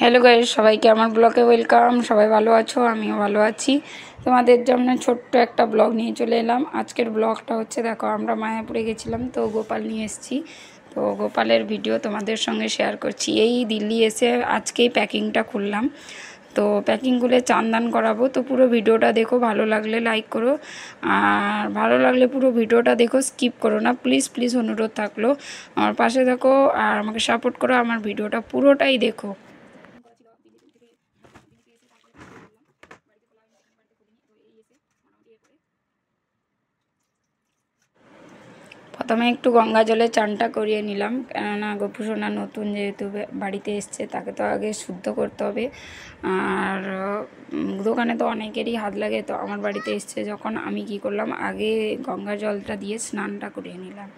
Hello guys, সবাইকে আমার ব্লগে ওয়েলকাম। সবাই ভালো আছো? আমিও ভালো আছি। তোমাদের জন্য ছোট্ট একটা ব্লগ নিয়ে চলে এলাম। আজকের ব্লগটা হচ্ছে, দেখো আমরা মায়াপুরে গেছিলাম, তো গোপাল নিয়ে এসেছি। তো গোপালের ভিডিও তোমাদের সঙ্গে শেয়ার করছি। এই দিল্লি এসে আজকেই প্যাকিংটা খুললাম। তো প্যাকিং খুলে চান করাবো। তো পুরো ভিডিওটা দেখো, ভালো লাগলে লাইক করো, আর ভালো লাগলে পুরো ভিডিওটা দেখো, স্কিপ করো না প্লিজ প্লিজ, অনুরোধ থাকলো। আমার পাশে থাকো আর আমাকে সাপোর্ট করো, আমার ভিডিওটা পুরোটাই দেখো। প্রথমে একটু গঙ্গা জলে চানটা করিয়ে নিলাম, কেননা গোপুসোনা নতুন যেহেতু বাড়িতে এসছে, তাকে তো আগে শুদ্ধ করতে হবে। আর দোকানে তো অনেকেরই হাত লাগে, তো আমার বাড়িতে এসছে যখন, আমি কি করলাম, আগে গঙ্গা জলটা দিয়ে স্নানটা করিয়ে নিলাম।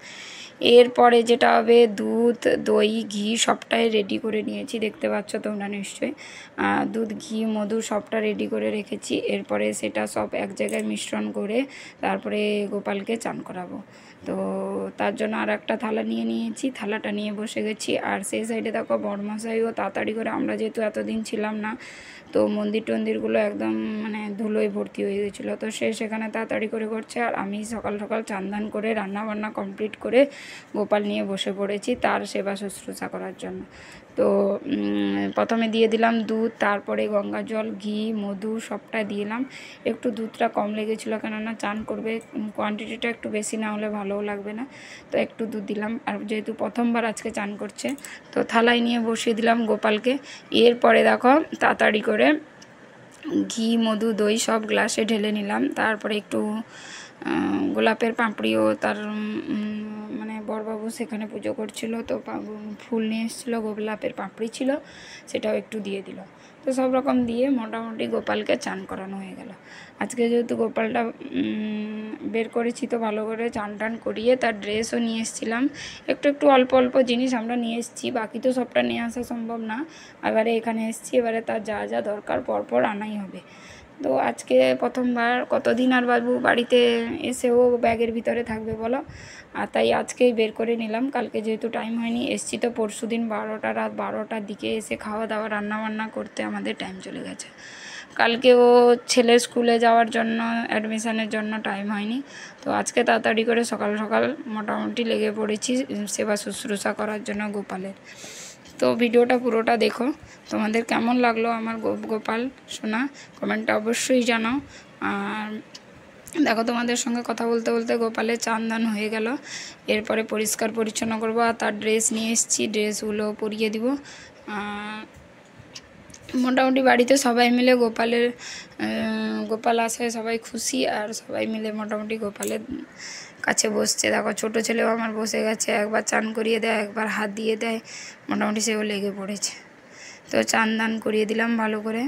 এরপরে যেটা হবে, দুধ দই ঘি সবটাই রেডি করে নিয়েছি, দেখতে পাচ্ছ তোমরা নিশ্চয়ই। দুধ ঘি মধু সবটা রেডি করে রেখেছি। এরপরে সেটা সব এক জায়গায় মিশ্রণ করে তারপরে গোপালকে চান করাবো। তো তার জন্য আর একটা থালা নিয়ে নিয়েছি, থালাটা নিয়ে বসে গেছি। আর সেই সাইডে দেখো বড়মশাইও তাড়াতাড়ি করে, আমরা যেহেতু এতদিন ছিলাম না, তো মন্দির টন্দিরগুলো একদম মানে ধুলোয় ভর্তি হয়ে গেছিলো, তো সে সেখানে তাড়াতাড়ি করে করছে। আর আমি সকাল সকাল চান করে রান্নাবান্না কমপ্লিট করে গোপাল নিয়ে বসে পড়েছি তার সেবা শুশ্রূষা করার জন্য। তো প্রথমে দিয়ে দিলাম দুধ, তারপরে গঙ্গা জল ঘি মধু সবটা দিলাম। একটু দুধটা কম লেগেছিলো, কেননা চান করবে, কোয়ান্টিটিটা একটু বেশি না হলে ভালোও লাগবে না, তো একটু দুধ দিলাম। আর যেহেতু প্রথমবার আজকে চান করছে, তো থালায় নিয়ে বসিয়ে দিলাম গোপালকে। এরপরে দেখো তাড়াতাড়ি করে ঘি মধু দই সব গ্লাসে ঢেলে নিলাম। তারপরে একটু গোলাপের পাপড়িও, তার মানে বড়বাবু সেখানে পুজো করছিল, তো ফুল নিয়ে এসেছিলো, গোলাপের পাপড়ি ছিল, সেটাও একটু দিয়ে দিল। তো সব রকম দিয়ে মোটামুটি গোপালকে চান করানো হয়ে গেল। আজকে যেহেতু গোপালটা বের করেছি, তো ভালো করে চান টান করিয়ে তার ড্রেসও নিয়ে এসেছিলাম। একটু একটু অল্প অল্প জিনিস আমরা নিয়ে এসেছি, বাকি তো সবটা নিয়ে আসা সম্ভব না। এবারে এখানে এসেছি, এবারে তার যা যা দরকার পরপর আনাই হবে। তো আজকে প্রথমবার, কতদিন আর বাবু বাড়িতে এসেও ব্যাগের ভিতরে থাকবে বলো, আর তাই আজকেই বের করে নিলাম। কালকে যেহেতু টাইম হয়নি, এসছি তো পরশু দিন রাত 12টার দিকে, এসে খাওয়া দাওয়া রান্নাবান্না করতে আমাদের টাইম চলে গেছে। কালকে ও ছেলের স্কুলে যাওয়ার জন্য, অ্যাডমিশানের জন্য টাইম হয়নি। তো আজকে তাড়াতাড়ি করে সকাল সকাল মোটামুটি লেগে পড়েছি সেবা শুশ্রূষা করার জন্য গোপালের। তো ভিডিওটা পুরোটা দেখো, তোমাদের কেমন লাগলো আমার গোপাল সোনা, কমেন্টটা অবশ্যই জানাও। আর দেখো তোমাদের সঙ্গে কথা বলতে বলতে গোপালের চান হয়ে গেল। এরপরে পরিষ্কার পরিচ্ছন্ন করবো, আর তার ড্রেস নিয়ে এসেছি, ড্রেসগুলো পরিয়ে দিব। মোটামুটি বাড়িতে সবাই মিলে গোপাল আসায় সবাই খুশি, আর সবাই মিলে মোটামুটি গোপালের কাছে বসছে। দেখো ছোটো ছেলেও আমার বসে গেছে, একবার চান করিয়ে দেয়, একবার হাত দিয়ে দেয়, মোটামুটি সেও লেগে পড়েছে। তো চান করিয়ে দিলাম ভালো করে।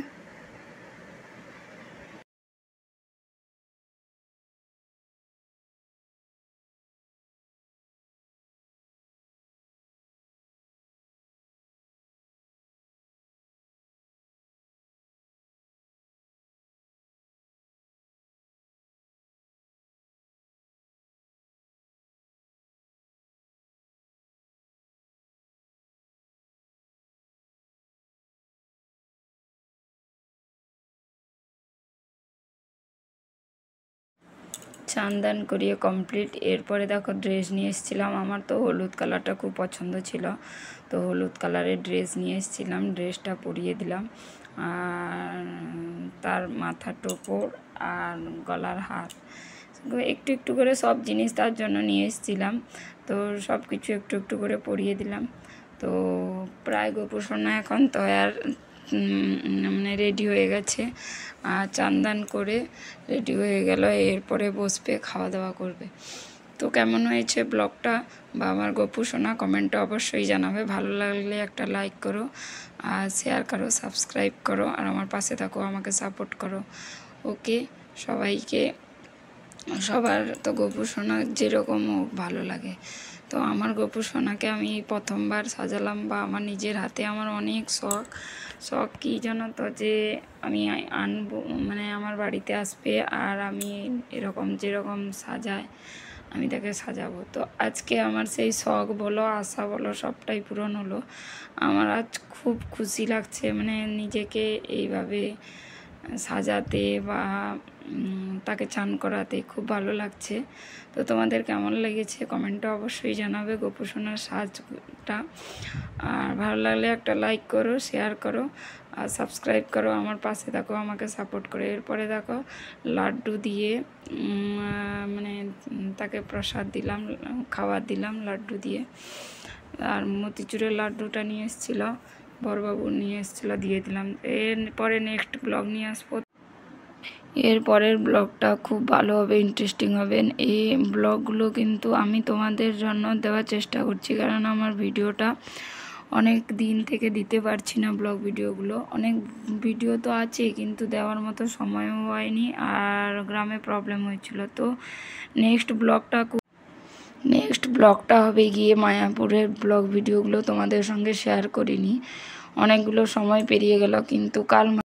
চান করিয়ে কমপ্লিট। এরপরে দেখো ড্রেস নিয়ে এসেছিলাম, আমার তো হলুদ কালারটা খুব পছন্দ ছিল, তো হলুদ কালারের ড্রেস নিয়ে এসেছিলাম, ড্রেসটা পরিয়ে দিলাম। আর তার মাথার টোপর আর গলার হার, একটু একটু করে সব জিনিস তার জন্য নিয়ে এসেছিলাম, তো সব কিছু একটু একটু করে পরিয়ে দিলাম। তো প্রায় গোপুসোনা এখন তো আর মানে রেডি হয়ে গেছে, আর চান করে রেডি হয়ে গেল। এরপরে বসবে, খাওয়া দাওয়া করবে। তো কেমন হয়েছে ব্লগটা বা আমার গোপুসোনা, কমেন্টে অবশ্যই জানাবে। ভালো লাগলে একটা লাইক করো, আর শেয়ার করো, সাবস্ক্রাইব করো, আর আমার পাশে থাকো, আমাকে সাপোর্ট করো। ওকে, সবাইকে, সবার তো গোপুসোনা যেরকম হোক ভালো লাগে। তো আমার গোপুসোনাকে আমি প্রথমবার সাজালাম, বা আমার নিজের হাতে, আমার অনেক শখ কী জানো তো, যে আমি আনবো, মানে আমার বাড়িতে আসবে আর আমি এরকম যেরকম সাজায় আমি তাকে সাজাবো। তো আজকে আমার সেই শখ বলো আশা বলো সবটাই পূরণ হলো। আমার আজ খুব খুশি লাগছে, মানে নিজেকে এইভাবে সাজাতে বা তাকে চান করাতে খুব ভালো লাগছে। তো তোমাদের কেমন লেগেছে কমেন্টে অবশ্যই জানাবে গপু সোনার সাজটা। আর ভালো লাগলে একটা লাইক করো, শেয়ার করো আর সাবস্ক্রাইব করো, আমার পাশে থাকো, আমাকে সাপোর্ট করো। এরপরে দেখো লাড্ডু দিয়ে মানে তাকে প্রসাদ দিলাম, খাবার দিলাম লাড্ডু দিয়ে। আর মতিচুরের লাড্ডুটা নিয়ে এসেছিলো বড়বাবু, নিয়ে এসেছিলো, দিয়ে দিলাম। এরপরে নেক্সট ব্লগ নিয়ে আসবো। এর পরের ব্লগটা খুব ভালো হবে, ইন্টারেস্টিং হবে। এই ব্লগগুলো কিন্তু আমি তোমাদের জন্য দেওয়ার চেষ্টা করছি, কারণ আমার ভিডিওটা অনেক দিন থেকে দিতে পারছি না। ব্লগ ভিডিওগুলো অনেক ভিডিও তো আছে কিন্তু দেওয়ার মতো সময়ও হয়নি, আর গ্রামে প্রবলেম হয়েছিল। তো নেক্সট ব্লগটা হবে গিয়ে মায়াপুরের ব্লগ ভিডিওগুলো তোমাদের সঙ্গে শেয়ার করিনি, অনেকগুলো সময় পেরিয়ে গেল। কিন্তু কাল